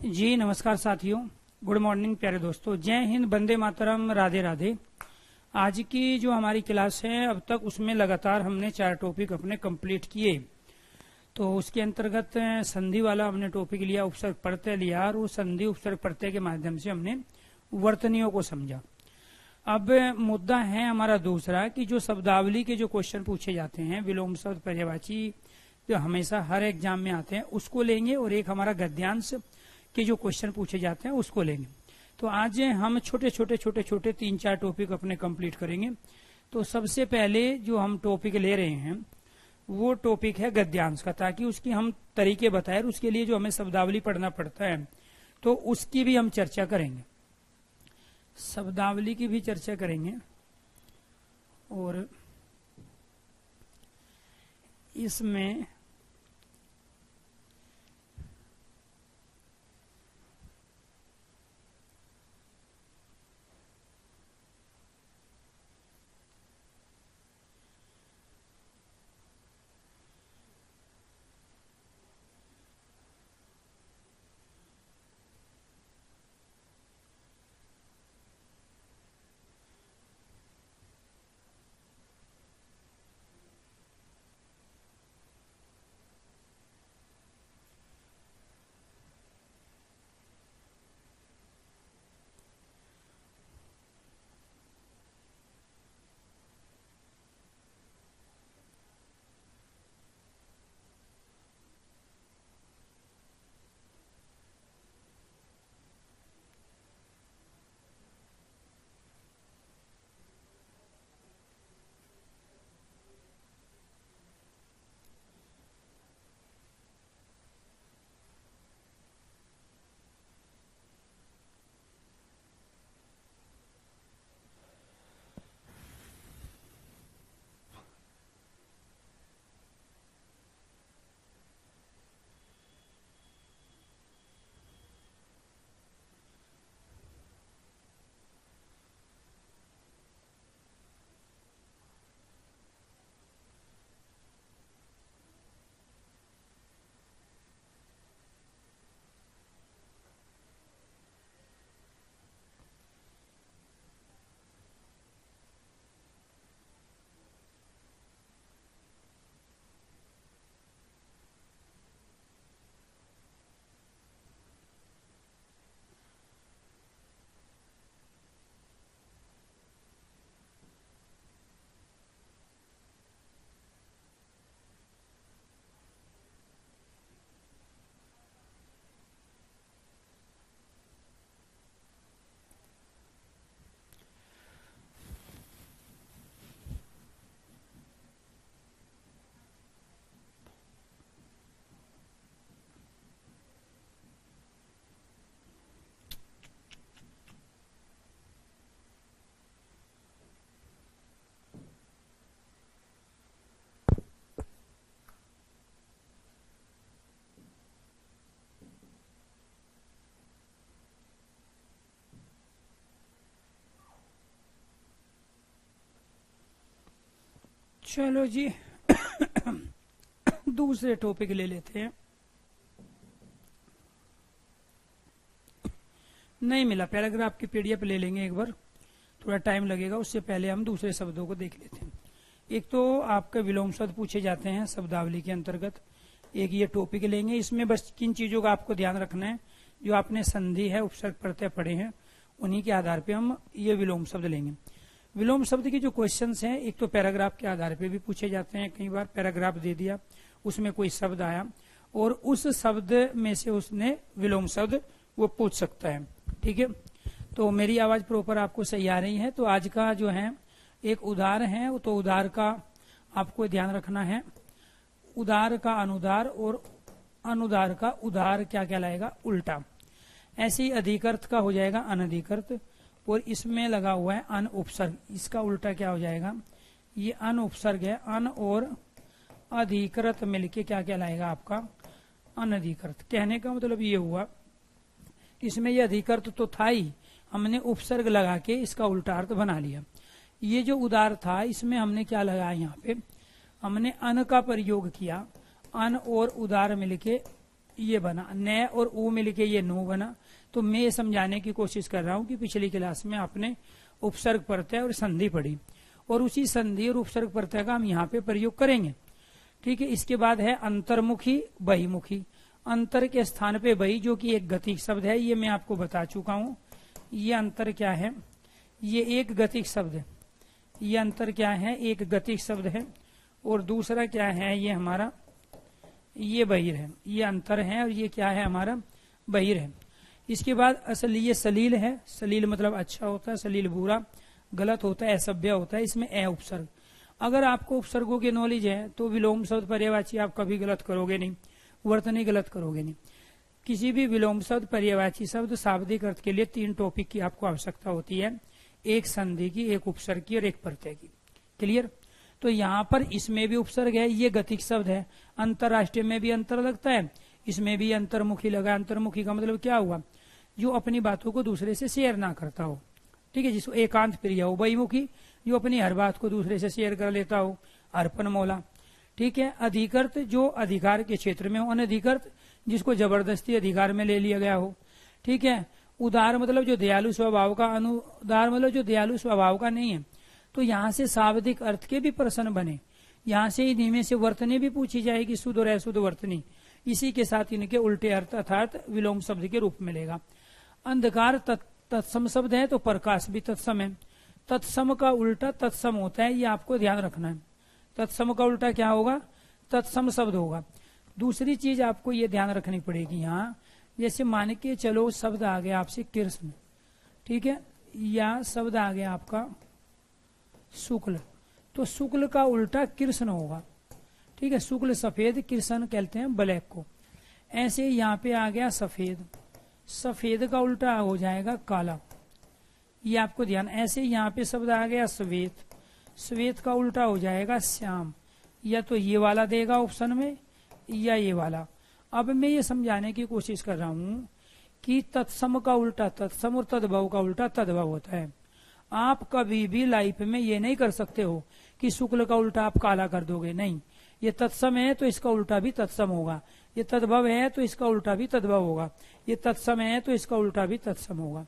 जी नमस्कार साथियों, good morning प्यारे दोस्तों। जय हिंद, वंदे मातरम, राधे राधे। आज की जो हमारी क्लास है अब तक उसमें लगातार हमने 4 टॉपिक अपने कंप्लीट किए। तो उसके अंतर्गत संधि वाला हमने टॉपिक लिया, उपसर्ग प्रत्यय लिया और उस संधि उपसर्ग प्रत्यय के माध्यम से हमने वर्तनियों को समझा। अब मुद्दा है हमारा दूसरा कि जो शब्दावली के जो क्वेश्चन पूछे जाते हैं, विलोम शब्द, पर्यायवाची, जो हमेशा हर एग्जाम में आते हैं, उसको लेंगे और एक हमारा गद्यांश के जो क्वेश्चन पूछे जाते हैं उसको लेंगे। तो आज हम छोटे छोटे 3-4 टॉपिक अपने कंप्लीट करेंगे। तो सबसे पहले जो हम टॉपिक ले रहे हैं वो टॉपिक है गद्यांश का, ताकि उसकी हम तरीके बताएं। उसके लिए जो हमें शब्दावली पढ़ना पड़ता है तो उसकी भी हम चर्चा करेंगे, शब्दावली की भी चर्चा करेंगे। और इसमें चलो जी दूसरे टॉपिक ले लेते हैं। नहीं मिला पैराग्राफ की पीडीएफ ले लेंगे एक बार, थोड़ा टाइम लगेगा। उससे पहले हम दूसरे शब्दों को देख लेते हैं। एक तो आपके विलोम शब्द पूछे जाते हैं शब्दावली के अंतर्गत, एक ये टॉपिक लेंगे। इसमें बस किन चीजों का आपको ध्यान रखना है, जो आपने संधि है उपसर्ग प्रत्यय पढ़े हैं उन्हीं के आधार पर हम ये विलोम शब्द लेंगे। विलोम शब्द के जो क्वेश्चंस हैं, एक तो पैराग्राफ के आधार पे भी पूछे जाते हैं। कई बार पैराग्राफ दे दिया, उसमें कोई शब्द आया और उस शब्द में से उसने विलोम शब्द वो पूछ सकता है। ठीक है, तो मेरी आवाज प्रॉपर आपको सही आ रही है। तो आज का जो है एक उदार है, तो उदार का आपको ध्यान रखना है। उदार का अनुदार और अनुदार का उदार क्या कहलाएगा, उल्टा। ऐसे ही अधिकर्त का हो जाएगा अनधिकर्त, और इसमें लगा हुआ है अन उपसर्ग, इसका उल्टा क्या हो जाएगा, ये अन उपसर्ग है। अन और अधिकृत मिलके क्या कहलाएगा आपका, अनधिकृत। कहने का मतलब ये हुआ, इसमें ये अधिकृत तो था ही, हमने उपसर्ग लगा के इसका उल्टा अर्थ बना लिया। ये जो उदार था इसमें हमने क्या लगाया, यहाँ पे हमने अन का प्रयोग किया। अन और उदार मिलके ये बना, न और ऊ मिलके ये नु बना। तो मैं ये समझाने की कोशिश कर रहा हूं कि पिछली क्लास में आपने उपसर्ग प्रत्यय और संधि पढ़ी, और उसी संधि और उपसर्ग प्रत्यय का हम यहाँ पे प्रयोग करेंगे। ठीक है। इसके बाद है अंतर्मुखी बहिमुखी। अंतर के स्थान पे बहि, जो कि एक गतिक शब्द है, ये मैं आपको बता चुका हूं। ये अंतर क्या है, ये एक गतिक शब्द है। ये अंतर क्या है, एक गतिक शब्द है। और दूसरा क्या है, ये हमारा ये बहिर है। ये अंतर है और ये क्या है, हमारा बहिर है। इसके बाद असल ये सलील है। सलील मतलब अच्छा होता है, सलील बुरा गलत होता है, असभ्य होता है। इसमें ए उपसर्ग। अगर आपको उपसर्गों की नॉलेज है तो विलोम शब्द पर्यायवाची आप कभी गलत करोगे नहीं, वर्तनी गलत करोगे नहीं। किसी भी विलोम शब्द पर्यायवाची शब्द शाब्दिक अर्थ के लिए 3 टॉपिक की आपको आवश्यकता होती है, एक संधि की, एक उपसर्ग की और एक प्रत्यय की। क्लियर। तो यहाँ पर इसमें भी उपसर्ग है, ये गतिक शब्द है। अंतरराष्ट्रीय में भी अंतर लगता है, इसमें भी अंतर्मुखी लगा। अंतर्मुखी का मतलब क्या हुआ, जो अपनी बातों को दूसरे से शेयर ना करता हो। ठीक है, जिसको एकांत प्रिय हो। बहिमुखी, जो अपनी हर बात को दूसरे से शेयर कर लेता हो, अर्पण मौला। ठीक है। अधिकृत, जो अधिकार के क्षेत्र में हो। अनधिकृत, जिसको जबरदस्ती अधिकार में ले लिया गया हो। ठीक है। उदार मतलब जो दयालु स्वभाव का, अनुदार मतलब जो दयालु स्वभाव का नहीं है। तो यहाँ से शाब्दिक अर्थ के भी प्रश्न बने, यहाँ से इन्हीं में से वर्तनी भी पूछी जाएगी, शुद्ध और अशुद्ध वर्तनी। इसी के साथ इनके उल्टे अर्थ अर्थात विलोम शब्द के रूप में लेगा। अंधकार तत्सम शब्द है, तो प्रकाश भी तत्सम है। तत्सम का उल्टा तत्सम होता है, ये आपको ध्यान रखना है। तत्सम का उल्टा क्या होगा, तत्सम शब्द होगा। दूसरी चीज आपको ये ध्यान रखनी पड़ेगी यहाँ, जैसे मान के चलो शब्द आ गया आपसे कृष्ण। ठीक है। या शब्द आ गया आपका शुक्ल, तो शुक्ल का उल्टा कृष्ण होगा। ठीक है। शुक्ल सफेद, कृष्ण कहते हैं ब्लैक को। ऐसे यहाँ पे आ गया सफेद, सफेद का उल्टा हो जाएगा काला, ये आपको ध्यान। ऐसे यहाँ पे शब्द आ गया श्वेत, श्वेत का उल्टा हो जाएगा श्याम। या तो ये वाला देगा ऑप्शन में, या ये वाला। अब मैं ये समझाने की कोशिश कर रहा हूँ कि तत्सम का उल्टा तत्सम और तद्भव का उल्टा तद्भव होता है। आप कभी भी लाइफ में ये नहीं कर सकते हो कि शुक्ल का उल्टा आप काला कर दोगे, नहीं। ये तत्सम है तो इसका उल्टा भी तत्सम होगा, ये तद्भव है तो इसका उल्टा भी तद्भव होगा, ये तत्सम है तो इसका उल्टा भी तत्सम होगा।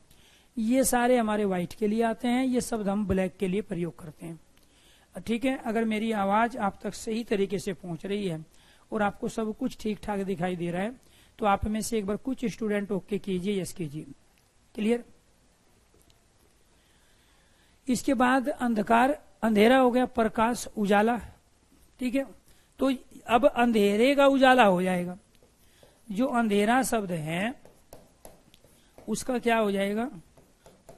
ये सारे हमारे व्हाइट के लिए आते हैं, ये शब्द हम ब्लैक के लिए प्रयोग करते हैं। ठीक है। अगर मेरी आवाज आप तक सही तरीके से पहुंच रही है और आपको सब कुछ ठीक ठाक दिखाई दे रहा है, तो आप में से एक बार कुछ स्टूडेंट ओके कीजिए, यस कीजिए। क्लियर। इसके बाद अंधकार, अंधेरा हो गया, प्रकाश उजाला। ठीक है। तो अब अंधेरे का उजाला हो जाएगा। जो अंधेरा शब्द है उसका क्या हो जाएगा,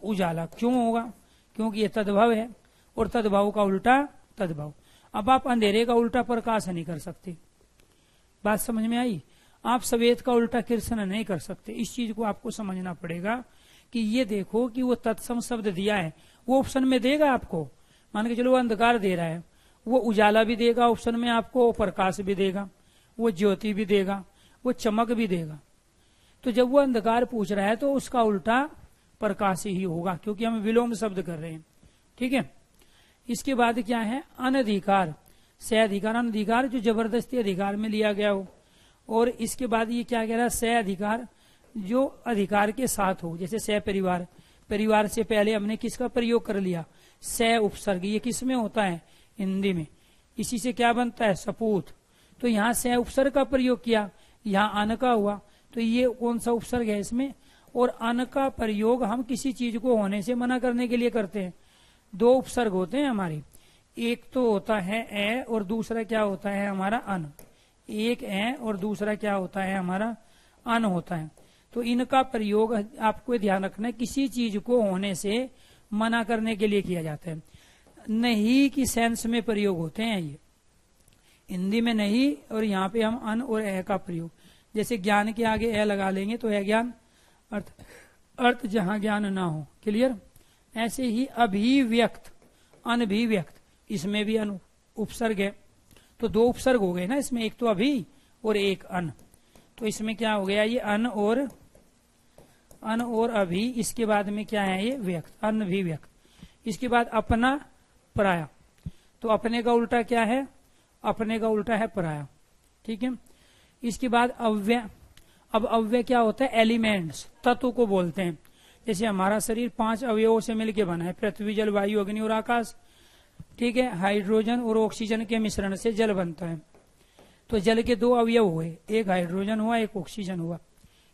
उजाला। क्यों होगा, क्योंकि ये तद्भव है और तद्भव का उल्टा तद्भव। अब आप अंधेरे का उल्टा प्रकाश नहीं कर सकते, बात समझ में आई। आप सफेद का उल्टा कृष्ण नहीं कर सकते। इस चीज को आपको समझना पड़ेगा कि ये देखो कि वो तत्सम शब्द दिया है, वो ऑप्शन में देगा आपको। मान के चलो वो अंधकार दे रहा है, वो उजाला भी देगा ऑप्शन में आपको, प्रकाश भी देगा, वो ज्योति भी देगा, वो चमक भी देगा। तो जब वो अंधकार पूछ रहा है तो उसका उल्टा प्रकाश ही होगा, क्योंकि हम विलोम शब्द कर रहे हैं। ठीक है। इसके बाद क्या है, अनधिकार से अधिकार। अनधिकार जो जबरदस्ती अधिकार में लिया गया हो। और इसके बाद ये क्या कह रहा है, से अधिकार जो अधिकार के साथ हो। जैसे से परिवार, परिवार से पहले हमने किसका प्रयोग कर लिया, से उपसर्ग। ये किस में होता है, हिंदी में। इसी से क्या बनता है, सपूत। तो यहाँ से उपसर्ग का प्रयोग किया, यहाँ अन का हुआ, तो ये कौन सा उपसर्ग है इसमें। और अन का प्रयोग हम किसी चीज को होने से मना करने के लिए करते हैं। 2 उपसर्ग होते हैं हमारी, एक तो होता है ए और दूसरा क्या होता है हमारा अन। एक ए और दूसरा क्या होता है हमारा अन होता है। तो इनका प्रयोग आपको ध्यान रखना है, किसी चीज को होने से मना करने के लिए किया जाता है। नहीं की सेंस में प्रयोग होते हैं ये हिंदी में, नहीं। और यहाँ पे हम अन और ए का प्रयोग, जैसे ज्ञान के आगे ए लगा लेंगे तो है ज्ञान, अर्थ, अर्थ जहां ज्ञान ना हो। क्लियर। ऐसे ही अभिव्यक्त, अनभिव्यक्त, इसमें भी अन उपसर्ग है। तो 2 उपसर्ग हो गए ना इसमें, एक तो अभी और एक अन। तो इसमें क्या हो गया, ये अन और अभी। इसके बाद में क्या है, ये व्यक्त, अनभिव्यक्त। इसके बाद अपना पराया, तो अपने का उल्टा क्या है, अपने का उल्टा है पराया। ठीक है। इसके बाद अव्यय, अब अव्यय क्या होता है? एलिमेंट्स, तत्व को बोलते हैं। जैसे हमारा शरीर 5 अवयवों से मिलकर बना है, पृथ्वी, जल, वायु, अग्नि और आकाश। ठीक है, हाइड्रोजन और ऑक्सीजन के मिश्रण से जल बनता है। तो जल के 2 अवयव हुए, एक हाइड्रोजन हुआ, एक ऑक्सीजन हुआ।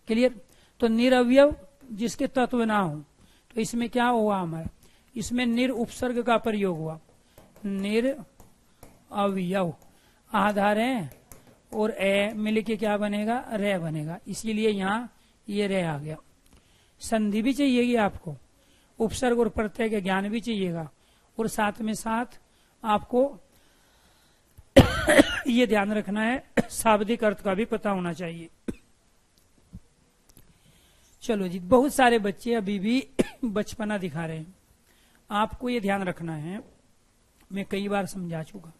क्लियर? तो निरअवयव जिसके तत्व ना हो, तो इसमें क्या हुआ हमारा? इसमें निर उपसर्ग का प्रयोग हुआ। निरअवयव, आधार है और ए मिल के क्या बनेगा? रे बनेगा। इसीलिए यहाँ ये रे आ गया। संधि भी चाहिएगी आपको, उपसर्ग और प्रत्यय के ज्ञान भी चाहिएगा, और साथ में साथ आपको ये ध्यान रखना है, शाब्दिक अर्थ का भी पता होना चाहिए। चलो जी, बहुत सारे बच्चे अभी भी बचपना दिखा रहे हैं। आपको ये ध्यान रखना है, मैं कई बार समझा चुका।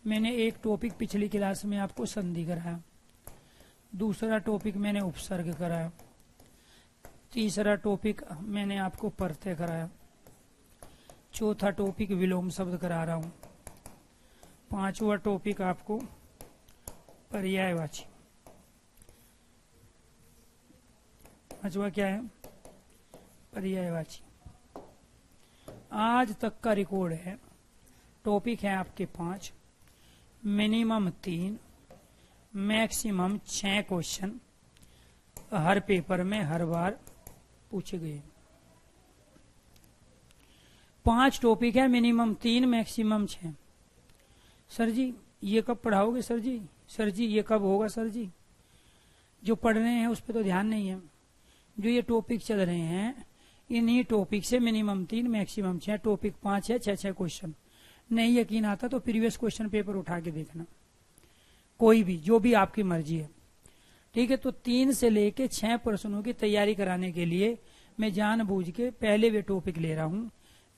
मैंने एक टॉपिक पिछली क्लास में आपको संधि कराया, दूसरा टॉपिक मैंने उपसर्ग कराया, तीसरा टॉपिक मैंने आपको प्रत्यय कराया, चौथा टॉपिक विलोम शब्द करा रहा हूं, पांचवा टॉपिक आपको पर्यायवाची। पांचवा क्या है? पर्यायवाची। आज तक का रिकॉर्ड है, टॉपिक है आपके 5, मिनिमम 3, मैक्सिमम 6 क्वेश्चन हर पेपर में हर बार पूछे गए। 5 टॉपिक है, मिनिमम 3, मैक्सिमम 6। सर जी ये कब पढ़ाओगे? सर जी ये कब होगा? सर जी जो पढ़ रहे हैं उस पर तो ध्यान नहीं है। जो ये टॉपिक चल रहे हैं, इन्हीं टॉपिक से मिनिमम 3, मैक्सिमम 6, टॉपिक 5 है, 6 क्वेश्चन। नहीं यकीन आता तो प्रीवियस क्वेश्चन पेपर उठा के देखना, कोई भी, जो भी आपकी मर्जी है। ठीक है, तो 3 से लेके 6 प्रश्नों की तैयारी कराने के लिए मैं जानबूझ के पहले वे टॉपिक ले रहा हूं,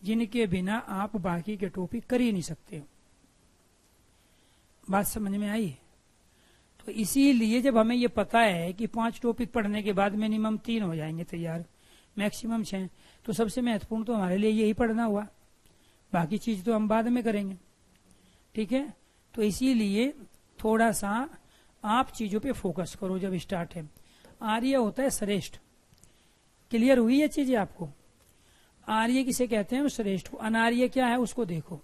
जिनके बिना आप बाकी के टॉपिक कर ही नहीं सकते। बात समझ में आई? तो इसीलिए जब हमें ये पता है कि 5 टॉपिक पढ़ने के बाद मिनिमम 3 हो जाएंगे तैयार, मैक्सिमम 6, तो सबसे महत्वपूर्ण तो हमारे लिए यही पढ़ना हुआ, बाकी चीज तो हम बाद में करेंगे। ठीक है, तो इसीलिए थोड़ा सा आप चीजों पे फोकस करो जब स्टार्ट है। आर्य होता है श्रेष्ठ। क्लियर हुई ये चीजें आपको? आर्य किसे कहते हैं? श्रेष्ठ। अनार्य क्या है उसको देखो।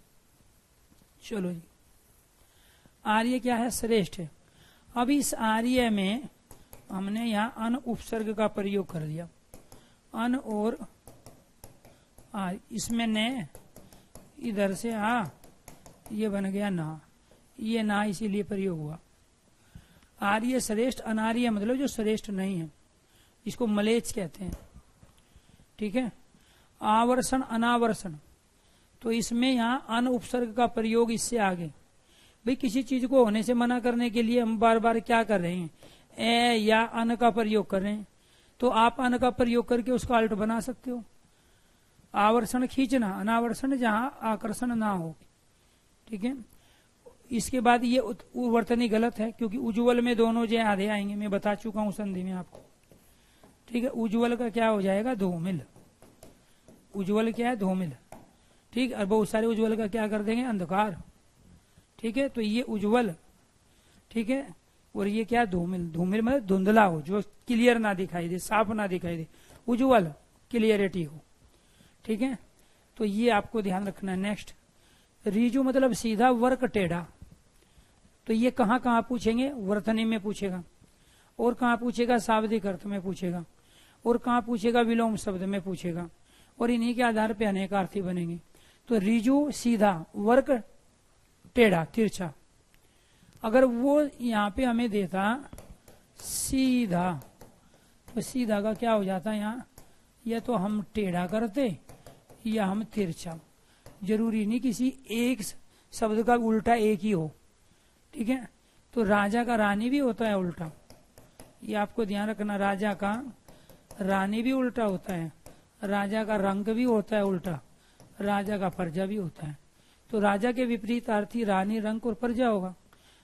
चलो जी, आर्य क्या है? श्रेष्ठ है। अब इस आर्य में हमने यहाँ अन उपसर्ग का प्रयोग कर दिया, अन और इसमें ने इधर से ये बन गया ना, ये ना इसीलिए प्रयोग हुआ। आर्य श्रेष्ठ, अनार्य मतलब जो श्रेष्ठ नहीं है, इसको मलेच्छ कहते हैं। ठीक है, आवर्षण, अनावर्षण, तो इसमें यहाँ अन उपसर्ग का प्रयोग इससे आगे। भाई किसी चीज को होने से मना करने के लिए हम बार बार क्या कर रहे हैं? ए या अन का प्रयोग कर रहे हैं, तो आप अन का प्रयोग करके उसका अल्ट बना सकते हो। आवर्षण खींचना, अनावर्षण जहां आकर्षण ना हो। ठीक है, इसके बाद ये वर्तनी गलत है, क्योंकि उज्ज्वल में दोनों जो आधे आएंगे, मैं बता चुका हूं संधि में आपको। ठीक है, उज्ज्वल का क्या हो जाएगा? धूमिल। उज्ज्वल क्या है? धूमिल। ठीक, और बहुत सारे उज्ज्वल का क्या कर देंगे? अंधकार। ठीक है, तो ये उज्ज्वल, ठीक है, और ये क्या? धूमिल। धूमिल मतलब धुंधला हो, जो क्लियर ना दिखाई दे, साफ ना दिखाई दे। उज्ज्वल क्लियरिटी हो। ठीक है, तो ये आपको ध्यान रखना है। नेक्स्ट, रीजु मतलब सीधा, वर्क टेढ़ा। तो ये कहाँ कहाँ पूछेंगे? वर्तनी में पूछेगा, और कहाँ पूछेगा? शाब्दिक अर्थ में पूछेगा, और कहाँ पूछेगा? विलोम शब्द में पूछेगा, और इन्हीं के आधार पर अनेकार्थी बनेंगे। तो रीजु सीधा, वर्क टेढ़ा, तिरछा। अगर वो यहाँ पे हमें देता सीधा, तो सीधा का क्या हो जाता है यहाँ? या तो हम टेढ़ा करते या हम तिरछा। जरूरी नहीं किसी एक शब्द का उल्टा एक ही हो। ठीक है, तो राजा का रानी भी होता है उल्टा, ये आपको ध्यान रखना। राजा का रानी भी उल्टा होता है, राजा का रंग भी होता है उल्टा, राजा का प्रजा भी होता है। तो राजा के विपरीत अर्थी रानी, रंग और प्रजा होगा।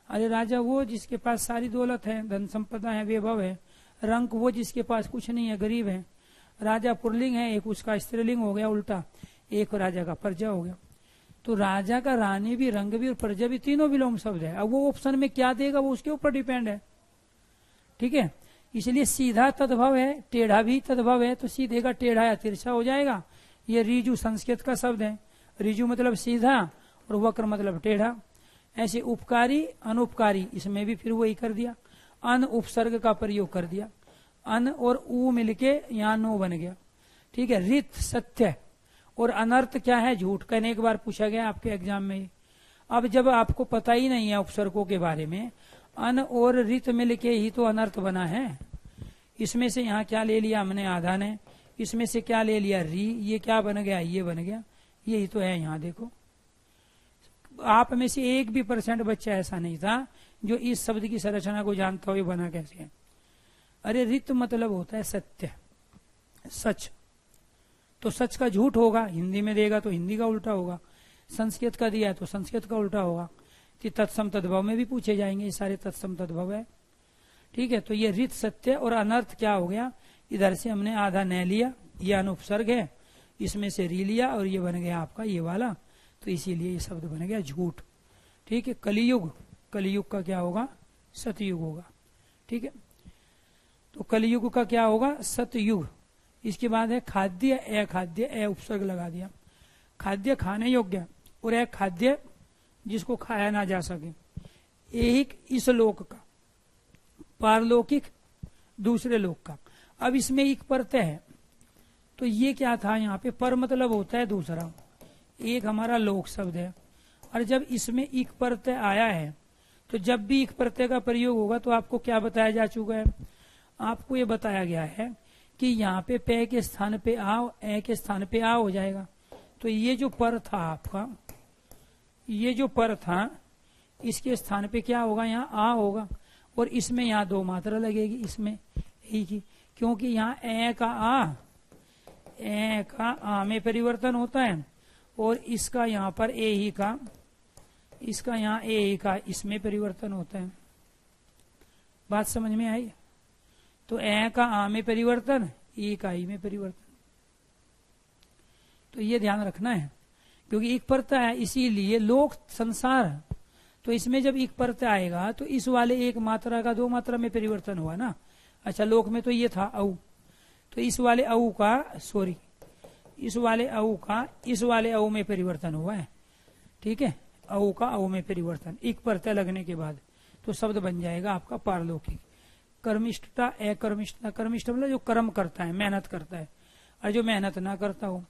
अरे राजा वो जिसके पास सारी दौलत है, धन संपदा है, वैभव है। रंक वो जिसके पास कुछ नहीं है, गरीब है। राजा पुल्लिंग है, एक उसका स्त्रीलिंग हो गया उल्टा, एक राजा का प्रजा हो गया। तो राजा का रानी भी, रंग भी और प्रजा भी, तीनों विलोम शब्द है। अब वो ऑप्शन में क्या देगा वो उसके ऊपर डिपेंड है। ठीक है, इसलिए सीधा तद्भव है, टेढ़ा भी तद्भव है, तो सीधे का टेढ़ा या तिरछा हो जाएगा। ये ऋजु संस्कृत का शब्द है। ऋजु मतलब सीधा और वक्र मतलब टेढ़ा। ऐसे उपकारी अनुपकारी, इसमें भी फिर वही कर दिया, अन उपसर्ग का प्रयोग कर दिया, अन और ऊ मिलके यहाँ नो बन गया। ठीक है, रित सत्य और अनर्थ क्या है, झूठ। कहने एक बार पूछा गया आपके एग्जाम में। अब जब आपको पता ही नहीं है उपसर्गों के बारे में, अन और रित मिलके ही तो अनर्थ बना है। इसमें से यहाँ क्या ले लिया हमने, आधा ने, इसमें से क्या ले लिया, री, ये क्या बन गया, ये बन गया। यही तो है यहाँ देखो। आप में से 1 भी % बच्चा ऐसा नहीं था जो इस शब्द की संरचना को जानता हो ये बना कैसे है। अरे रित मतलब होता है सत्य, सच। तो सच का झूठ होगा, हिंदी में देगा तो हिंदी का उल्टा होगा, संस्कृत का दिया है तो संस्कृत का उल्टा होगा। कि तत्सम तद्भव में भी पूछे जाएंगे, ये सारे तत्सम तद्भव है। ठीक है, तो ये रित सत्य और अनर्थ क्या हो गया, इधर से हमने आधा न लिया, ये अनुपसर्ग है, इसमें से री लिया और ये बन गया आपका ये वाला, तो इसीलिए ये शब्द बन गया झूठ। ठीक है, कलियुग, कलियुग का क्या होगा, सतयुग होगा। ठीक है, तो कलियुग का क्या होगा, सतयुग। इसके बाद है खाद्य, अखाद्य, अ उपसर्ग लगा दिया। खाद्य खाने योग्य और अखाद्य जिसको खाया ना जा सके। एक इस लोक का, पारलौकिक दूसरे लोक का। अब इसमें एक प्रत्यय है, तो ये क्या था यहाँ पे, पर मतलब होता है दूसरा, एक हमारा लोक शब्द है। और जब इसमें एक प्रत्यय आया है, तो जब भी एक प्रत्यय का प्रयोग होगा तो आपको क्या बताया जा चुका है, आपको ये बताया गया है कि यहाँ पे पे के स्थान पे आ, ए के स्थान पे आ हो जाएगा। तो ये जो पर था आपका, ये जो पर था, इसके स्थान पे क्या होगा, यहाँ आ होगा। और इसमें यहाँ 2 मात्रा लगेगी, इसमें एक ही, क्योंकि यहाँ ए का आ में परिवर्तन होता है, और इसका यहाँ पर ए ही का, इसका यहाँ ए ही का इसमें परिवर्तन होता है। बात समझ में आई। तो ए का आ में परिवर्तन, ई का ई में परिवर्तन, तो ये ध्यान रखना है। क्योंकि एक प्रत्यय है, इसीलिए लोक संसार, तो इसमें जब एक प्रत्यय आएगा तो इस वाले एक मात्रा का 2 मात्रा में परिवर्तन हुआ ना। अच्छा, लोक में तो ये था औ, तो इस वाले औ का, सॉरी, इस वाले औ का इस वाले औ में परिवर्तन हुआ है। ठीक है, औ का औ में परिवर्तन एक प्रत्यय लगने के बाद, तो शब्द बन जाएगा आपका पारलौकिक। कर्मिष्ठता, अकर्मिष्ठता, कर्मिष्ठ मतलब जो कर्म करता है, मेहनत करता है, और जो मेहनत ना करता हो।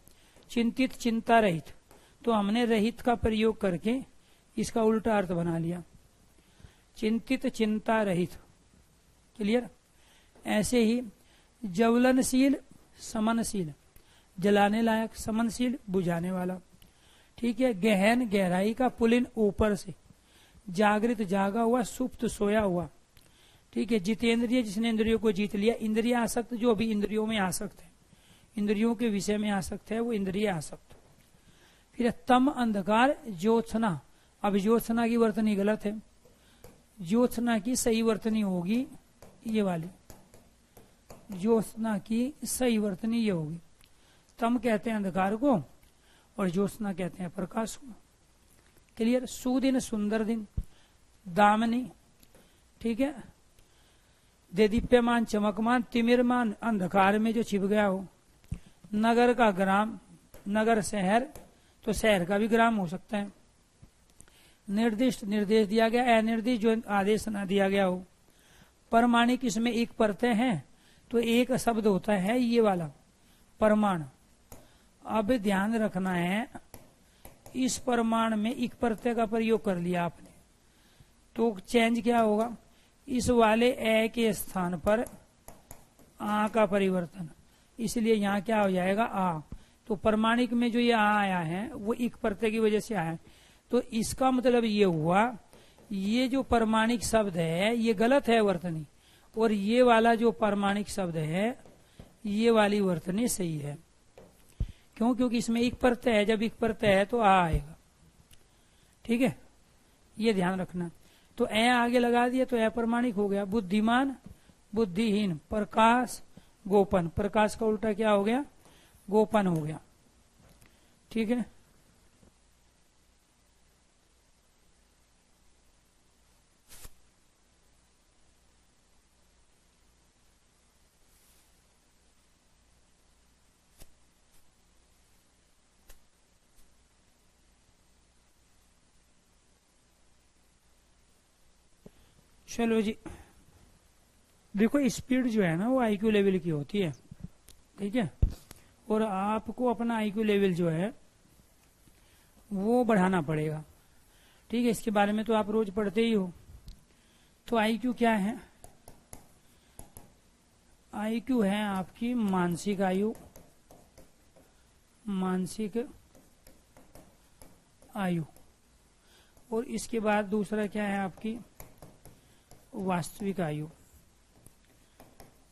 चिंतित, चिंता रहित, तो हमने रहित का प्रयोग करके इसका उल्टा अर्थ बना लिया, चिंतित चिंता रहित। क्लियर। ऐसे ही ज्वलनशील, समनशील, जलाने लायक, समनशील बुझाने वाला। ठीक है, गहन गहराई का पुलिन ऊपर से, जागृत जागा हुआ, सुप्त सोया हुआ। ठीक है, जितेंद्रिय जिसने इंद्रियों को जीत लिया, इंद्रिय आसक्त जो अभी इंद्रियों में आसक्त है, इंद्रियों के विषय में आसक्त है, वो इंद्रिय आसक्त। फिर तम अंधकार ज्योत्सना, अब ज्योत्सना की वर्तनी गलत है, ज्योत्सना की सही वर्तनी होगी ये वाली, ज्योत्सना की सही वर्तनी ये होगी। तम कहते हैं अंधकार को और ज्योत्सना कहते हैं प्रकाश को। क्लियर। सुदिन, सुंदर दिन, दामनी। ठीक है, देदीप्यमान, चमकमान, तिमिरमान, अंधकार में जो छिप गया हो। नगर का ग्राम, नगर शहर, तो शहर का भी ग्राम हो सकता है। निर्दिष्ट, निर्देश दिया गया, अनिर्दिष्ट जो आदेश ना दिया गया हो। परमाणिक, इसमें एक प्रत्यय है तो एक शब्द होता है ये वाला परमाण। अब ध्यान रखना है, इस परमाण में एक प्रत्यय का प्रयोग कर लिया आपने, तो चेंज क्या होगा, इस वाले ए के स्थान पर आ का परिवर्तन, इसलिए यहाँ क्या हो जाएगा आ। तो परमाणिक में जो ये आ आया है वो एक प्रत्यय की वजह से आया है, तो इसका मतलब ये हुआ, ये जो परमाणिक शब्द है ये गलत है वर्तनी, और ये वाला जो परमाणिक शब्द है ये वाली वर्तनी सही है। क्यों? क्योंकि इसमें एक प्रत्यय है, जब एक प्रत्यय है तो आ आएगा। ठीक है, ये ध्यान रखना। तो ए आगे लगा दिया तो अप्रमाणिक हो गया। बुद्धिमान, बुद्धिहीन, प्रकाश, गोपन, प्रकाश का उल्टा क्या हो गया, गोपन हो गया। ठीक है, चलो जी, देखो स्पीड जो है ना वो आईक्यू लेवल की होती है, ठीक है। और आपको अपना आईक्यू लेवल जो है वो बढ़ाना पड़ेगा, ठीक है। इसके बारे में तो आप रोज पढ़ते ही हो। तो आईक्यू क्या है? आईक्यू है आपकी मानसिक आयु, मानसिक आयु। और इसके बाद दूसरा क्या है आपकी वास्तविक आयु।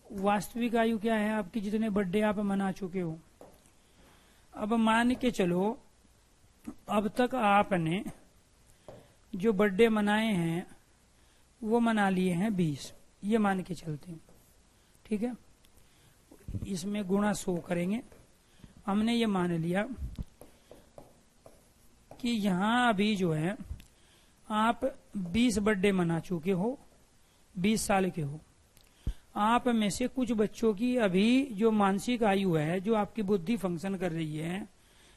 वास्तविक आयु क्या है आपकी? जितने बर्थडे आप मना चुके हो। अब मान के चलो अब तक आपने जो बर्थडे मनाए हैं वो मना लिए हैं 20, ये मान के चलते हैं, ठीक है। इसमें गुणा 100 करेंगे। हमने ये मान लिया कि यहाँ अभी जो है आप 20 बर्थडे मना चुके हो, 20 साल के हो। आप में से कुछ बच्चों की अभी जो मानसिक आयु है, जो आपकी बुद्धि फंक्शन कर रही है,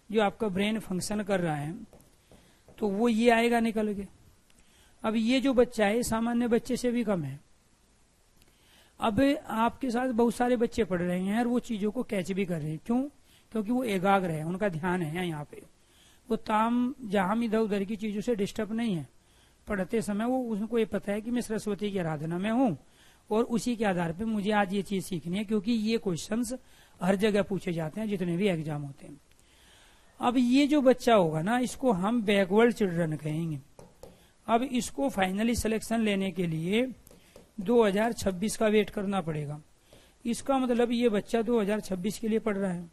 जो आपका ब्रेन फंक्शन कर रहा है, तो वो ये आएगा निकल के। अब ये जो बच्चा है सामान्य बच्चे से भी कम है। अब आपके साथ बहुत सारे बच्चे पढ़ रहे हैं और वो चीजों को कैच भी कर रहे हैं। क्यों? क्योंकि वो एकाग्र है, उनका ध्यान है यहाँ पे। वो ताम जहां इधर उधर की चीजों से डिस्टर्ब नहीं है। पढ़ते समय वो उनको ये पता है कि मैं सरस्वती की आराधना में हूँ और उसी के आधार पे मुझे आज ये चीज सीखनी है, क्योंकि ये क्वेश्चंस हर जगह पूछे जाते हैं जितने भी एग्जाम होते हैं। अब ये जो बच्चा होगा ना, इसको हम बैकवर्ड चिल्ड्रन कहेंगे। अब इसको फाइनली सिलेक्शन लेने के लिए 2026 का वेट करना पड़ेगा। इसका मतलब ये बच्चा 2026 के लिए पढ़ रहा है।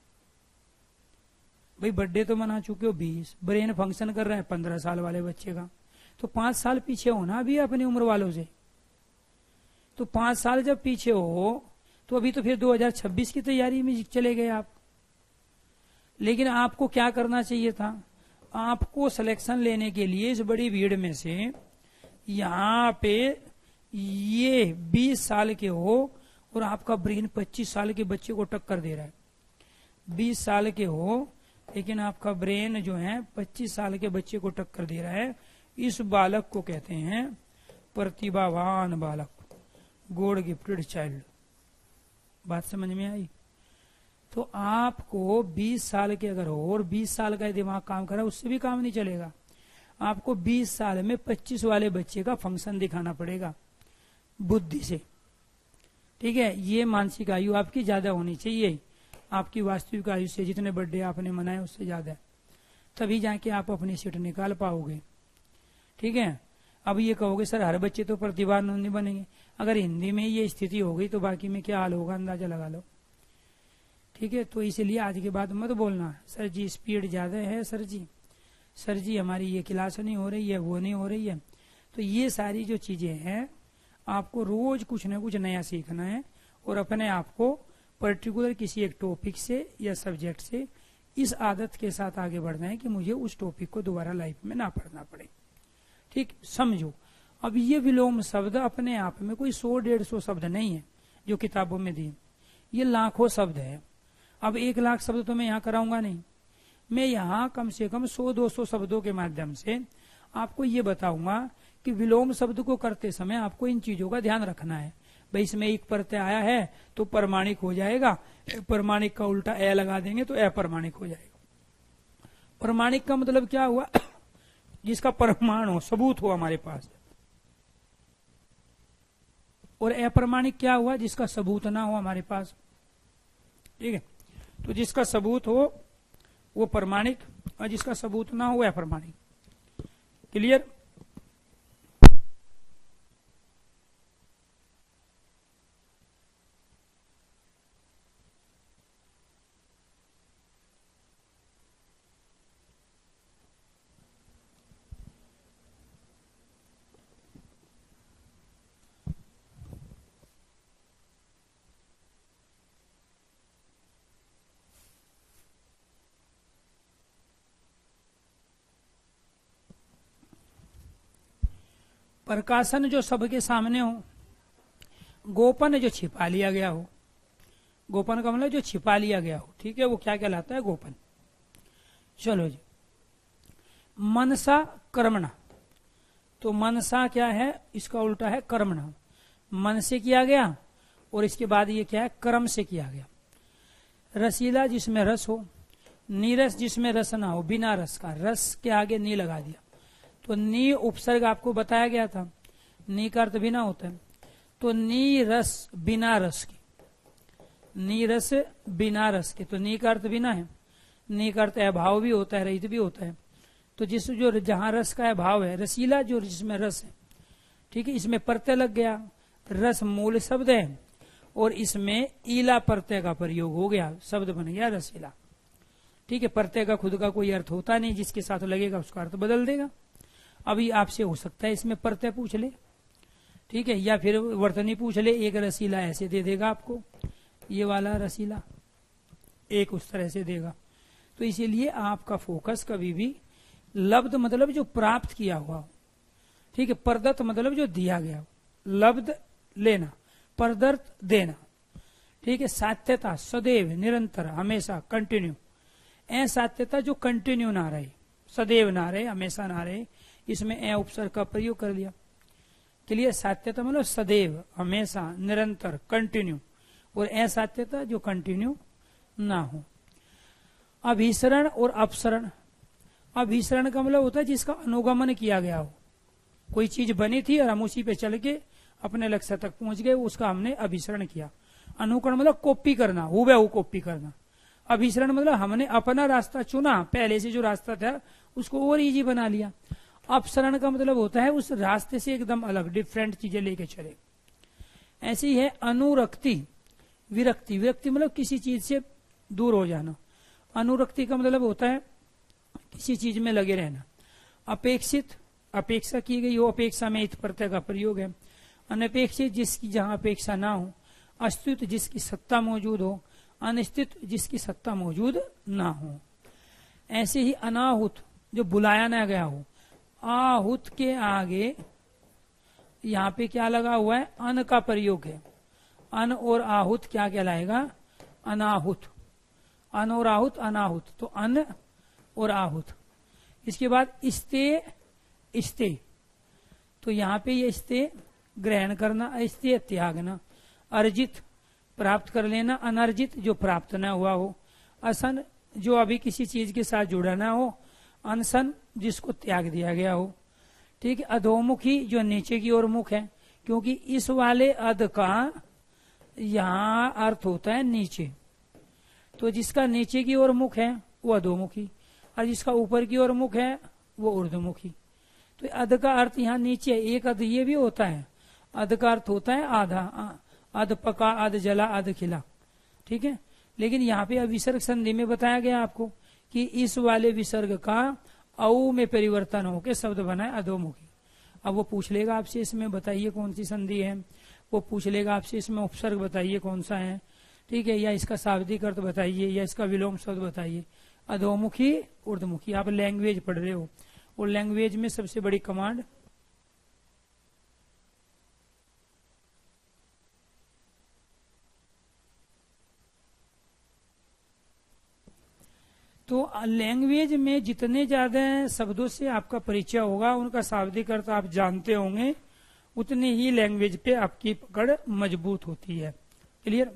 भाई बर्थडे तो मना चुके हो 20, ब्रेन फंक्शन कर रहा है 15 साल वाले बच्चे का, तो 5 साल पीछे होना अभी अपनी उम्र वालों से। तो 5 साल जब पीछे हो तो अभी तो फिर 2026 की तैयारी में चले गए आप। लेकिन आपको क्या करना चाहिए था? आपको सिलेक्शन लेने के लिए इस बड़ी भीड़ में से यहाँ पे ये 20 साल के हो और आपका ब्रेन 25 साल के बच्चे को टक्कर दे रहा है। 20 साल के हो लेकिन आपका ब्रेन जो है 25 साल के बच्चे को टक्कर दे रहा है। इस बालक को कहते हैं प्रतिभावान बालक, गॉड गिफ्टेड चाइल्ड। बात समझ में आई? तो आपको 20 साल के अगर हो और 20 साल का दिमाग काम कर रहा है, उससे भी काम नहीं चलेगा। आपको 20 साल में 25 वाले बच्चे का फंक्शन दिखाना पड़ेगा बुद्धि से, ठीक है। ये मानसिक आयु आपकी ज्यादा होनी चाहिए आपकी वास्तविक आयु से। जितने बर्थडे आपने मनाए उससे ज्यादा, तभी जाके आप अपनी सीट निकाल पाओगे, ठीक है। अब ये कहोगे सर हर बच्चे तो प्रतिभावान नहीं बनेंगे। अगर हिंदी में ये स्थिति हो गई तो बाकी में क्या हाल होगा अंदाजा लगा लो, ठीक है। तो इसलिए आज के बाद मत बोलना सर जी स्पीड ज्यादा है, सर जी हमारी ये क्लास नहीं हो रही है, वो नहीं हो रही है। तो ये सारी जो चीजें हैं आपको रोज कुछ न कुछ नया सीखना है और अपने आप को पर्टिकुलर किसी एक टॉपिक से या सब्जेक्ट से इस आदत के साथ आगे बढ़ना है कि मुझे उस टॉपिक को दोबारा लाइफ में ना पढ़ना पड़े, ठीक। समझो, अब ये विलोम शब्द अपने आप में कोई 100-150 शब्द नहीं है जो किताबों में दिए, ये लाखों शब्द है। अब 1 लाख शब्द तो मैं यहाँ कराऊंगा नहीं, मैं यहाँ कम से कम 100-200 शब्दों के माध्यम से आपको ये बताऊंगा कि विलोम शब्द को करते समय आपको इन चीजों का ध्यान रखना है। भाई इसमें एक प्रत्यय आया है तो प्रमाणिक हो जाएगा, प्रमाणिक का उल्टा ए लगा देंगे तो अप्रमाणिक हो जाएगा। प्रमाणिक का मतलब क्या हुआ? जिसका प्रमाण हो, सबूत हो हमारे पास। और अप्रमाणिक क्या हुआ? जिसका सबूत ना हो हमारे पास, ठीक है। तो जिसका सबूत हो वो प्रमाणिक और जिसका सबूत ना हो वो अप्रमाणिक। क्लियर? प्रकाशन जो सबके सामने हो, गोपन जो छिपा लिया गया हो। गोपन का मतलब जो छिपा लिया गया हो, ठीक है, वो क्या कहलाता है? गोपन। चलो जी, मनसा कर्मणा, तो मनसा क्या है, इसका उल्टा है कर्मणा। मन से किया गया और इसके बाद ये क्या है, कर्म से किया गया। रसीला जिसमें रस हो, नीरस जिसमें रस ना हो, बिना रस का, रस के आगे नी लगा दिया तो नी उपसर्ग आपको बताया गया था, नी का अर्थ बिना होता है। तो नी रस बिना रस के, नी रस बिना रस के, तो नी का अर्थ बिना है, नी का अर्थ अभाव भी होता है, रहित भी होता है। तो जिस जो जहां रस का अभाव है, रसीला जो जिसमें रस है, ठीक है, इसमें प्रत्यय लग गया, रस मूल शब्द है और इसमें ईला प्रत्यय का प्रयोग हो गया, शब्द बन गया रसीला। ठीक है, प्रत्यय का खुद का कोई अर्थ होता नहीं, जिसके साथ लगेगा उसका अर्थ बदल देगा। अभी आपसे हो सकता है इसमें प्रत्यय पूछ ले, ठीक है, या फिर वर्तनी पूछ ले, एक रसीला ऐसे दे देगा आपको, ये वाला रसीला एक उस तरह से देगा। तो इसीलिए आपका फोकस कभी भी लब्ध मतलब जो प्राप्त किया हुआ हो, ठीक है, प्रदत्त मतलब जो दिया गया हो, लब्ध लेना, प्रदत्त देना, ठीक है, सात्यता सदैव निरंतर हमेशा कंटिन्यू, सात्यता जो कंटिन्यू ना रहे, सदैव ना रहे, हमेशा ना रहे, इसमें ए उपसर्ग का प्रयोग कर लिया। क्लियर, सात्यता मतलब सदैव हमेशा निरंतर कंटिन्यू, और असात्यता जो कंटिन्यू ना हो। अभिसरण और अपसरण, अभिसरण का मतलब होता है जिसका अनुगमन किया गया हो, कोई चीज बनी थी और हम उसी पे चल के अपने लक्ष्य तक पहुंच गए, उसका हमने अभिसरण किया। अनुकरण मतलब कॉपी करना, हूबहू कॉपी करना। अभिसरण मतलब हमने अपना रास्ता चुना, पहले से जो रास्ता था उसको और इजी बना लिया। अपसरण का मतलब होता है उस रास्ते से एकदम अलग, डिफरेंट चीजें लेके चले। ऐसी ही है अनुरक्ति, विरक्ति, विरक्ति मतलब किसी चीज से दूर हो जाना। अनुरक्ति का मतलब होता है किसी चीज में लगे रहना। अपेक्षित, अपेक्षा की गई हो, अपेक्षा में इत प्रत्यय का प्रयोग है। अनपेक्षित जिसकी जहां अपेक्षा ना हो। अस्तित्व जिसकी सत्ता मौजूद हो, अनिश्चित जिसकी सत्ता मौजूद ना हो। ऐसे ही अनाहुत जो बुलाया ना गया हो। आहुत के आगे यहाँ पे क्या लगा हुआ है, अन का प्रयोग है। अन और आहुत क्या कहलाएगा, अनाहुत। अन और आहुत अनाहुत, तो अन और आहुत। इसके बाद इस्ते, इस्ते, तो यहाँ पे ये इस्ते ग्रहण करना, इस्ते त्यागना। अर्जित प्राप्त कर लेना, अनर्जित जो प्राप्त न हुआ हो। असन जो अभी किसी चीज के साथ जुड़ा ना हो। अनसन जिसको त्याग दिया गया हो। ठीक है, अधोमुखी जो नीचे की ओर मुख है, क्योंकि इस वाले अध का यहाँ अर्थ होता है नीचे, तो जिसका नीचे की ओर मुख है वो अधोमुखी, और जिसका ऊपर की ओर मुख है वो ऊर्ध्वमुखी। तो अध का अर्थ यहाँ नीचे, एक अध ये भी होता है, अध का अर्थ होता है आधा, अध पका, अध जला, अध खिला। ठीक है, लेकिन यहाँ पे विसर्ग संधि में बताया गया आपको कि इस वाले विसर्ग का औ में परिवर्तन होकर शब्द बना है अधोमुखी। अब वो पूछ लेगा आपसे इसमें बताइए कौन सी संधि है, वो पूछ लेगा आपसे इसमें उपसर्ग बताइए कौन सा है, ठीक है, या इसका शाब्दिक अर्थ बताइए, या इसका विलोम शब्द बताइए। अधोमुखी ऊर्ध्वमुखी, आप लैंग्वेज पढ़ रहे हो, और लैंग्वेज में सबसे बड़ी कमांड तो लैंग्वेज में जितने ज्यादा शब्दों से आपका परिचय होगा, उनका शाब्दिक अर्थ आप जानते होंगे, उतनी ही लैंग्वेज पे आपकी पकड़ मजबूत होती है। क्लियर।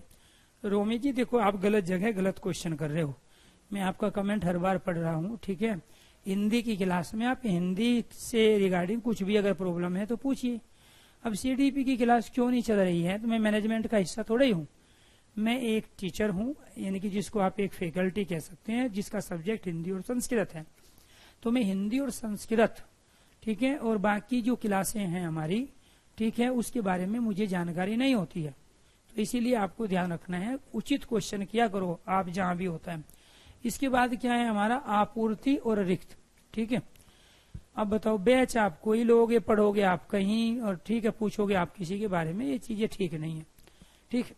रोमी जी देखो, आप गलत जगह गलत क्वेश्चन कर रहे हो, मैं आपका कमेंट हर बार पढ़ रहा हूँ, ठीक है। हिंदी की क्लास में आप हिंदी से रिगार्डिंग कुछ भी अगर प्रॉब्लम है तो पूछिए। अब सीडीपी की क्लास क्यों नहीं चल रही है, तो मैं मैनेजमेंट का हिस्सा थोड़ा ही हूँ, मैं एक टीचर हूँ, यानी कि जिसको आप एक फैकल्टी कह सकते हैं, जिसका सब्जेक्ट हिंदी और संस्कृत है। तो मैं हिंदी और संस्कृत, ठीक है, और बाकी जो क्लासें हैं हमारी, ठीक है, उसके बारे में मुझे जानकारी नहीं होती है। तो इसीलिए आपको ध्यान रखना है, उचित क्वेश्चन किया करो आप जहां भी होता है। इसके बाद क्या है हमारा, आपूर्ति और रिक्त। ठीक है, अब बताओ बैच आप कोई लोगे, पढ़ोगे आप कहीं, और ठीक है पूछोगे आप किसी के बारे में, ये चीजें ठीक नहीं है। ठीक,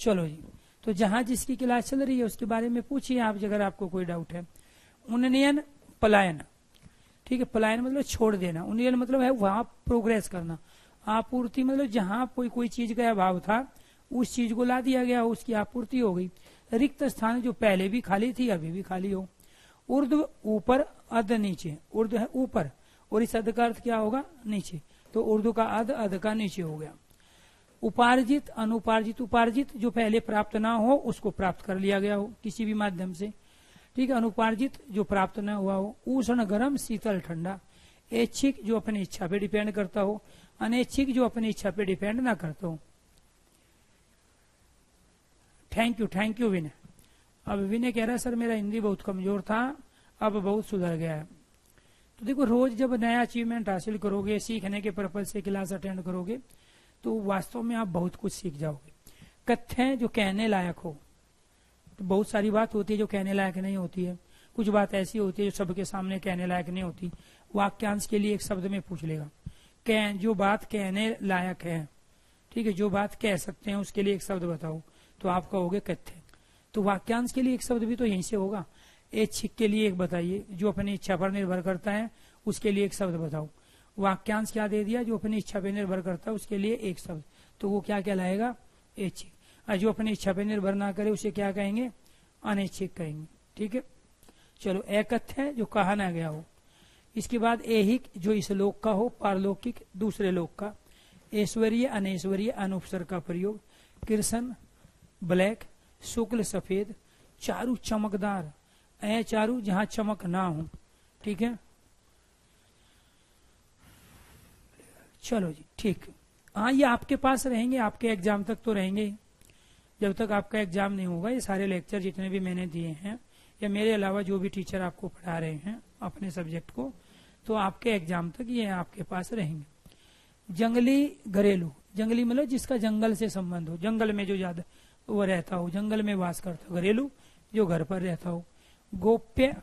चलो जी, तो जहां जिसकी क्लास चल रही है उसके बारे में पूछिए आप, अगर आपको कोई डाउट है। उन्नयन पलायन, ठीक है, पलायन मतलब छोड़ देना, उन्नयन मतलब है वहां प्रोग्रेस करना। आपूर्ति मतलब जहां कोई चीज का अभाव था उस चीज को ला दिया गया, उसकी आपूर्ति हो गई। रिक्त स्थान जो पहले भी खाली थी अभी भी खाली हो। ऊर्ध्व ऊपर, अध नीचे, ऊर्ध्व है ऊपर और इस अध का अर्थ क्या होगा, नीचे। तो उर्दू का अध का नीचे हो गया। उपार्जित, अनुपार्जित, उपार्जित जो पहले प्राप्त ना हो उसको प्राप्त कर लिया गया हो किसी भी माध्यम से, ठीक है। अनुपार्जित जो प्राप्त ना हुआ हो। उष्ण गर्म शीतल ठंडा। ऐच्छिक जो अपनी इच्छा पे डिपेंड करता हो, अनैच्छिक जो अपनी इच्छा पे डिपेंड ना करता हो। थैंक यू विनय। अब विनय कह रहा है सर मेरा हिंदी बहुत कमजोर था, अब बहुत सुधर गया है। तो देखो रोज जब नया अचीवमेंट हासिल करोगे, सीखने के पर्पज से क्लास अटेंड करोगे, तो वास्तव में आप बहुत कुछ सीख जाओगे। कथ्य जो कहने लायक हो, तो बहुत सारी बात होती है जो कहने लायक नहीं होती है, कुछ बात ऐसी होती है जो सबके सामने कहने लायक नहीं होती। वाक्यांश के लिए एक शब्द में पूछ लेगा, जो बात कहने लायक है, ठीक है, जो बात कह सकते हैं उसके लिए एक शब्द बताओ, तो आप कहोगे कथ्य। तो वाक्यांश के लिए एक शब्द भी तो यहीं से होगा। ऐच्छिक के लिए एक बताइए, जो अपनी इच्छा पर निर्भर करता है उसके लिए एक शब्द बताओ। वाक्यांश क्या दे दिया, जो अपनी इच्छा पर निर्भर करता है उसके लिए एक शब्द, तो वो क्या कहलाएगा, ऐच्छिक। और जो अपनी इच्छा पर निर्भर ना करे उसे क्या कहेंगे, अनैच्छिक कहेंगे, ठीक है। चलो, एकथ्य है जो कहा ना गया हो। इसके बाद ऐहिक जो इस लोक का हो, पारलौकिक दूसरे लोक का। ऐश्वर्य अनैश्वर्य अनुपसर्ग का प्रयोग। कृष्ण ब्लैक, शुक्ल सफेद, चारु चमकदार, चारु जहां चमक ना हो, ठीक है। चलो जी, ठीक। हाँ, ये आपके पास रहेंगे, आपके एग्जाम तक तो रहेंगे। जब तक आपका एग्जाम नहीं होगा, ये सारे लेक्चर जितने भी मैंने दिए हैं, या मेरे अलावा जो भी टीचर आपको पढ़ा रहे हैं अपने सब्जेक्ट को, तो आपके एग्जाम तक ये आपके पास रहेंगे। जंगली घरेलू, जंगली मतलब जिसका जंगल से संबंध हो, जंगल में जो ज्यादा वो रहता हो, जंगल में वास करता हो। घरेलू जो घर पर रहता हो। गोप्य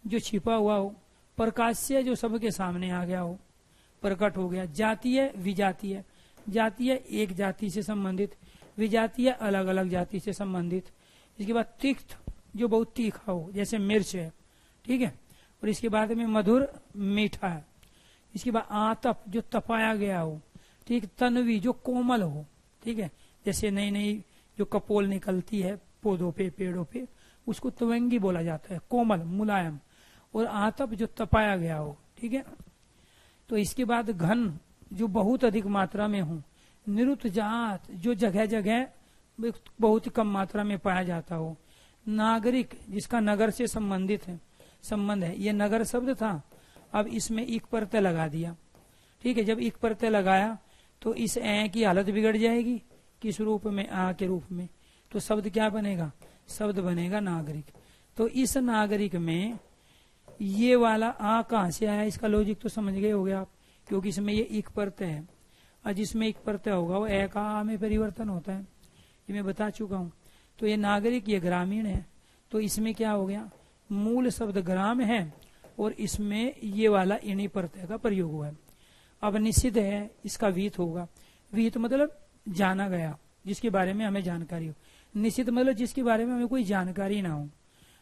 जो छिपा हुआ हो। प्रकाश्य जो सबके सामने आ गया हो, प्रकट हो गया। जातीय विजातीय, जातीय एक जाति से संबंधित, विजातीय अलग अलग जाति से संबंधित। इसके बाद तिक्त जो बहुत तीखा हो, जैसे मिर्च है, ठीक है। और इसके बाद में मधुर मीठा है। इसके बाद आतप जो तपाया गया हो, ठीक। तन्वी जो कोमल हो, ठीक है, जैसे नई नई जो कपोल निकलती है पौधों पे, पेड़ों पे, उसको तवंगी बोला जाता है, कोमल मुलायम। और आतप जो तपाया गया हो, ठीक है। तो इसके बाद घन जो बहुत अधिक मात्रा में हो। निरुत जात जो जगह जगह बहुत कम मात्रा में पाया जाता हो। नागरिक जिसका नगर से संबंधित है, संबंध है। ये नगर शब्द था, अब इसमें एक प्रत्यय लगा दिया, ठीक है। जब एक प्रत्यय लगाया तो इस ए की हालत बिगड़ जाएगी, किस रूप में, आ के रूप में। तो शब्द क्या बनेगा, शब्द बनेगा नागरिक। तो इस नागरिक में ये वाला आ कहां से आया, इसका लॉजिक तो समझ गए होगे आप, क्योंकि इसमें ये एक प्रत्यय है, और जिसमें एक प्रत्यय होगा वो ए का आ में परिवर्तन होता है, ये मैं बता चुका हूं। तो ये नागरिक ये ग्रामीण है, तो इसमें क्या हो गया, मूल शब्द ग्राम है और इसमें ये वाला इन्हीं प्रत्यय का प्रयोग हुआ है। अब निषिद्ध है, इसका वीत होगा। वीत मतलब जाना गया, जिसके बारे में हमें जानकारी हो। निषिद्ध मतलब जिसके बारे में हमें कोई जानकारी ना हो।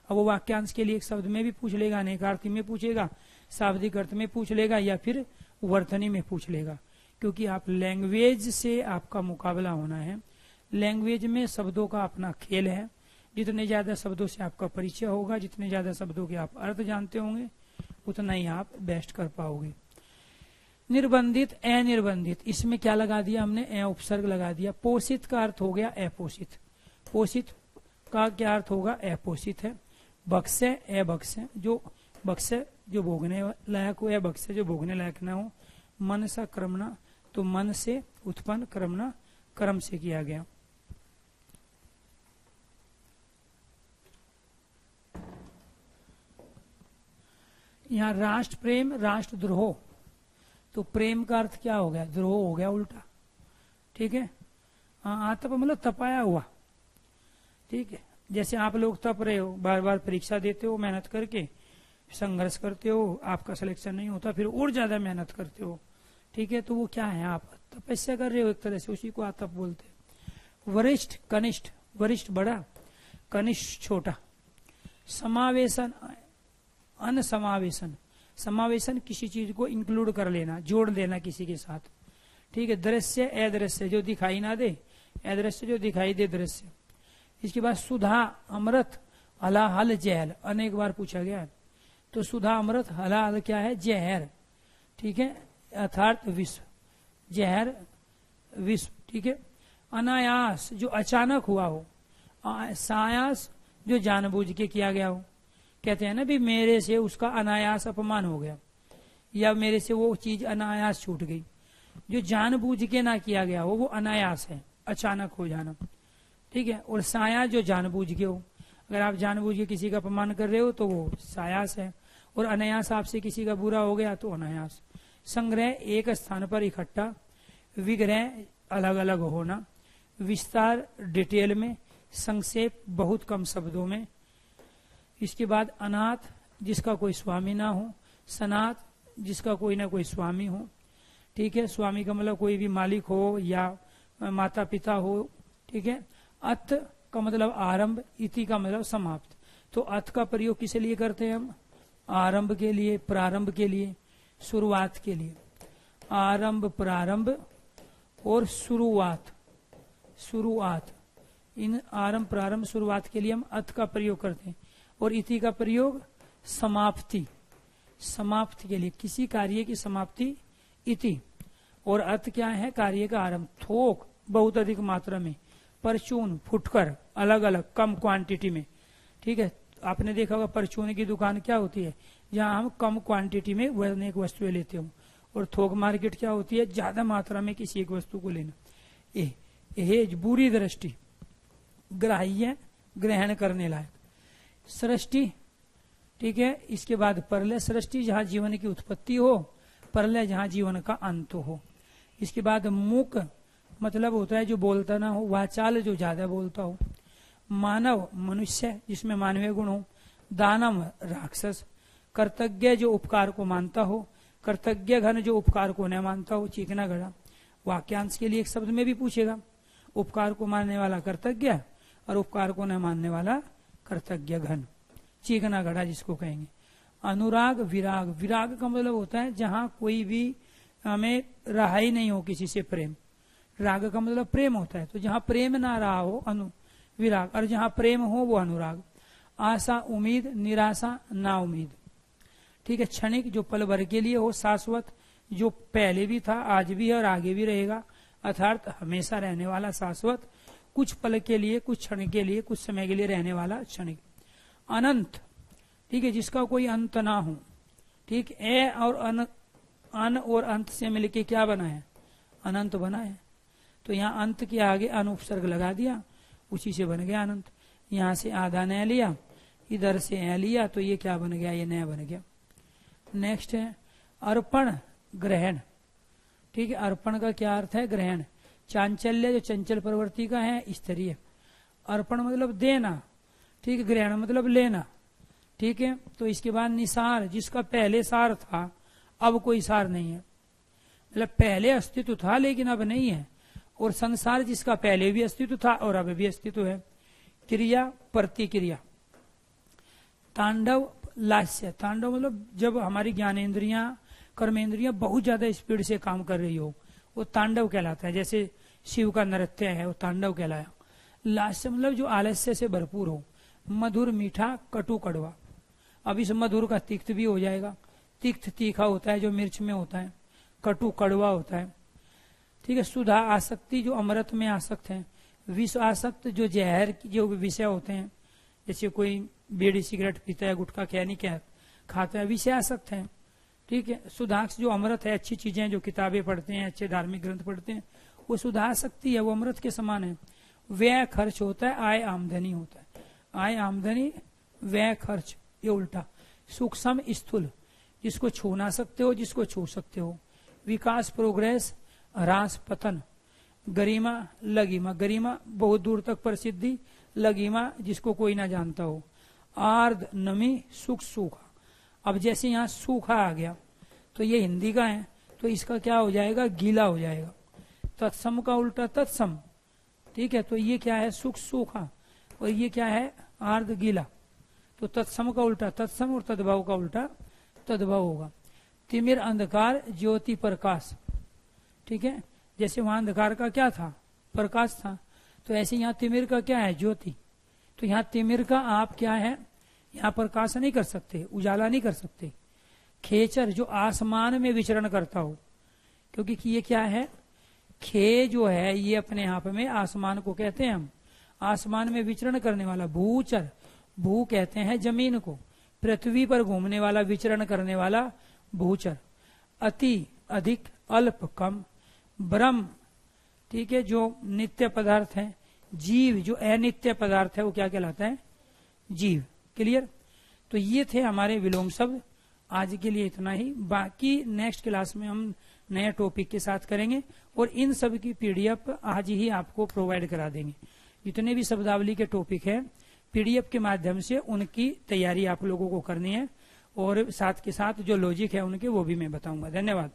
अब वो वाक्यांश के लिए एक शब्द में भी पूछ लेगा, अनेकार्थी में पूछेगा, शाब्दिक अर्थ में पूछ लेगा, या फिर वर्तनी में पूछ लेगा। क्योंकि आप लैंग्वेज से आपका मुकाबला होना है। लैंग्वेज में शब्दों का अपना खेल है। जितने ज्यादा शब्दों से आपका परिचय होगा, जितने ज्यादा शब्दों के आप अर्थ जानते होंगे, उतना ही आप बेस्ट कर पाओगे। निर्बंधित अनिर्बंधित, इसमें क्या लगा दिया हमने, ए उपसर्ग लगा दिया। पोषित का अर्थ हो गया अपोषित, पोषित का क्या अर्थ होगा, अपोषित है। बक्से अबक्से, जो बक्से जो भोगने लायक हो, या बक्से जो भोगने लायक ना हो। मन सा क्रमणा, तो मन से उत्पन्न, क्रमणा कर्म से किया गया। यहाँ राष्ट्र प्रेम, राष्ट्र द्रोह, तो प्रेम का अर्थ क्या हो गया, द्रोह हो गया उल्टा, ठीक है। आतप मतलब तपाया हुआ, ठीक है। जैसे आप लोग तप रहे हो, बार बार परीक्षा देते हो, मेहनत करके संघर्ष करते हो, आपका सिलेक्शन नहीं होता, फिर और ज्यादा मेहनत करते हो, ठीक है। तो वो क्या है, आप तपस्या कर रहे हो एक तरह से, उसी को आतप बोलते हैं। वरिष्ठ कनिष्ठ, वरिष्ठ बड़ा, कनिष्ठ छोटा। समावेशन अनसमावेशन, समावेशन किसी चीज को इंक्लूड कर लेना, जोड़ लेना किसी के साथ, ठीक है। दृश्य अदृश्य जो दिखाई ना दे, अदृश्य जो दिखाई दे दृश्य। इसके बाद सुधा अमृत, हलाहल जहर, अनेक बार पूछा गया है। तो सुधा अमृत, हलाहल क्या है, जहर। ठीक है, अर्थात विश्व, जहर विश्व, ठीक है। अनायास जो अचानक हुआ हो, सायास जो जानबूझ के किया गया हो। कहते हैं ना भी मेरे से उसका अनायास अपमान हो गया, या मेरे से वो चीज अनायास छूट गई। जो जानबूझ के ना किया गया हो वो अनायास है, अचानक हो जाना, ठीक है। और साया जो जानबूझ के हो, अगर आप जानबूझ के किसी का अपमान कर रहे हो तो वो सायास है, और अनायास आपसे किसी का बुरा हो गया तो अनायास। संग्रह एक स्थान पर इकट्ठा, विग्रह अलग अलग होना, विस्तार डिटेल में, संक्षेप बहुत कम शब्दों में। इसके बाद अनाथ जिसका कोई स्वामी ना हो, सनाथ जिसका कोई ना कोई स्वामी हो, ठीक है। स्वामी का मतलब कोई भी मालिक हो या माता पिता हो, ठीक है। अत का मतलब आरंभ, इति का मतलब समाप्त। तो अत का प्रयोग किस लिए करते हैं हम? आरंभ के लिए, प्रारंभ के लिए, शुरुआत के लिए। आरंभ, प्रारंभ और शुरुआत, शुरुआत, इन आरंभ प्रारंभ शुरुआत के लिए हम अत का प्रयोग करते हैं। और इति का प्रयोग समाप्ति, समाप्ति के लिए, किसी कार्य की समाप्ति इति। और अत क्या है? कार्य का आरंभ। थोक बहुत अधिक मात्रा में, परचून फुटकर, अलग अलग कम क्वांटिटी में, ठीक है। आपने देखा होगा परचून की दुकान क्या होती है? जहां हम कम क्वांटिटी में अनेक वस्तुएं लेते हो। और थोक मार्केट क्या होती है? ज्यादा मात्रा में किसी एक वस्तु को लेना। यह बुरी दृष्टि, ग्राह्य, ग्रहण करने लायक। सृष्टि, ठीक है। इसके बाद परलय, सृष्टि जहां जीवन की उत्पत्ति हो, परलय जहां जीवन का अंत हो। इसके बाद मूक मतलब होता है जो बोलता ना हो, वाचाल जो ज्यादा बोलता हो। मानव मनुष्य जिसमें मानवीय गुण हो। दानव राक्षस। कर्तज्ञ जो उपकार को मानता हो, कर्तज्ञ घन जो उपकार को न मानता हो। चीकना घड़ा वाक्यांश के लिए एक शब्द में भी पूछेगा, उपकार को मानने वाला कर्तज्ञ और उपकार को न मानने वाला कर्तज्ञ घन, चीकना घड़ा जिसको कहेंगे। अनुराग विराग, विराग का मतलब होता है जहां कोई भी हमें रहा ही नहीं हो किसी से प्रेम। राग का मतलब प्रेम होता है, तो जहां प्रेम ना रहा हो अनु विराग, और जहां प्रेम हो वो अनुराग। आशा उम्मीद, निराशा ना उम्मीद, ठीक है। क्षणिक जो पल भर के लिए हो, शाश्वत जो पहले भी था आज भी है और आगे भी रहेगा, अर्थात हमेशा रहने वाला शाश्वत। कुछ पल के लिए, कुछ क्षण के लिए, कुछ समय के लिए रहने वाला क्षणिक। अनंत, ठीक है, जिसका कोई अंत ना हो, ठीक। ए और अन और अंत से मिलके क्या बना है? अनंत बना है। तो यहाँ अंत के आगे अनुपसर्ग लगा दिया, उसी से बन गया अनंत। यहाँ से आधा नया लिया, इधर से ए लिया, तो ये क्या बन गया? ये नया बन गया। नेक्स्ट है अर्पण, ग्रहण, ठीक है। अर्पण का क्या अर्थ है? ग्रहण। चांचल्य जो चंचल प्रवृत्ति का है, स्तरीय। अर्पण मतलब देना, ठीक है। ग्रहण मतलब लेना, ठीक है। तो इसके बाद निसार, जिसका पहले सार था अब कोई सार नहीं है, मतलब पहले अस्तित्व था लेकिन अब नहीं है। और संसार जिसका पहले भी अस्तित्व था और अब भी अस्तित्व है। क्रिया, प्रतिक्रिया। तांडव, लास्य। तांडव मतलब जब हमारी ज्ञानेन्द्रियां, कर्मेंद्रियां बहुत ज्यादा स्पीड से काम कर रही हो, वो तांडव कहलाता है। जैसे शिव का नृत्य है, वो तांडव कहलाया। लास्य मतलब जो आलस्य से भरपूर हो। मधुर, मीठा, कटु, कड़वा। अब इस मधुर का तिक्त भी हो जाएगा। तिक्त तीखा होता है जो मिर्च में होता है, कटु कड़वा होता है, ठीक है। सुधा आसक्ति जो अमृत में आसक्त है। विष आसक्त जो जहर जो विषय होते हैं, जैसे कोई बीड़ी सिगरेट पीता है, गुटखा क्या नहीं क्या खाता है, विषय आसक्त है, ठीक है। सुधाक्ष जो अमृत है, अच्छी चीजें जो किताबें पढ़ते हैं, अच्छे धार्मिक ग्रंथ पढ़ते हैं, वो सुधाशक्ति है, वो अमृत के समान है। व्यय खर्च होता है, आय आमदनी होता है। आय आमदनी, व्यय खर्च, ये उल्टा। सूक्ष्म स्थूल, जिसको छू ना सकते हो, जिसको छू सकते हो। विकास, प्रोग्रेस, ह्रास, पतन। गरिमा, लगिमा, गरिमा बहुत दूर तक प्रसिद्धि, लगिमा जिसको कोई ना जानता हो। आर्द, नमी, सुख, सूखा। अब जैसे यहाँ सूखा आ गया तो ये हिंदी का है, तो इसका क्या हो जाएगा? गीला हो जाएगा। तत्सम का उल्टा तत्सम, ठीक है। तो ये क्या है? सुख, सूखा। और ये क्या है? आर्द, गीला। तो तत्सम का उल्टा तत्सम और तद्भाव का उल्टा तद्भाव होगा। तिमिर, अंधकार, ज्योति, प्रकाश, ठीक है। जैसे वहां अंधकार का क्या था? प्रकाश था। तो ऐसे यहाँ तिमिर का क्या है? ज्योति। तो यहाँ तिमिर का आप क्या है? यहाँ प्रकाश नहीं कर सकते, उजाला नहीं कर सकते, खेचर जो आसमान में विचरण करता हो, क्योंकि ये क्या है, खे जो है ये अपने आप में आसमान को कहते हैं हम, आसमान में विचरण करने वाला। भूचर, भू कहते हैं जमीन को, पृथ्वी पर घूमने वाला, विचरण करने वाला भूचर। अति अधिक, अल्प कम। ब्रह्म, ठीक है, जो नित्य पदार्थ है। जीव जो अनित्य पदार्थ है वो क्या कहलाता है, जीव। क्लियर। तो ये थे हमारे विलोम शब्द। आज के लिए इतना ही, बाकी नेक्स्ट क्लास में हम नए टॉपिक के साथ करेंगे और इन सब की पीडीएफ आज ही आपको प्रोवाइड करा देंगे। जितने भी शब्दावली के टॉपिक है पीडीएफ के माध्यम से उनकी तैयारी आप लोगों को करनी है, और साथ के साथ जो लॉजिक है उनके वो भी मैं बताऊंगा। धन्यवाद।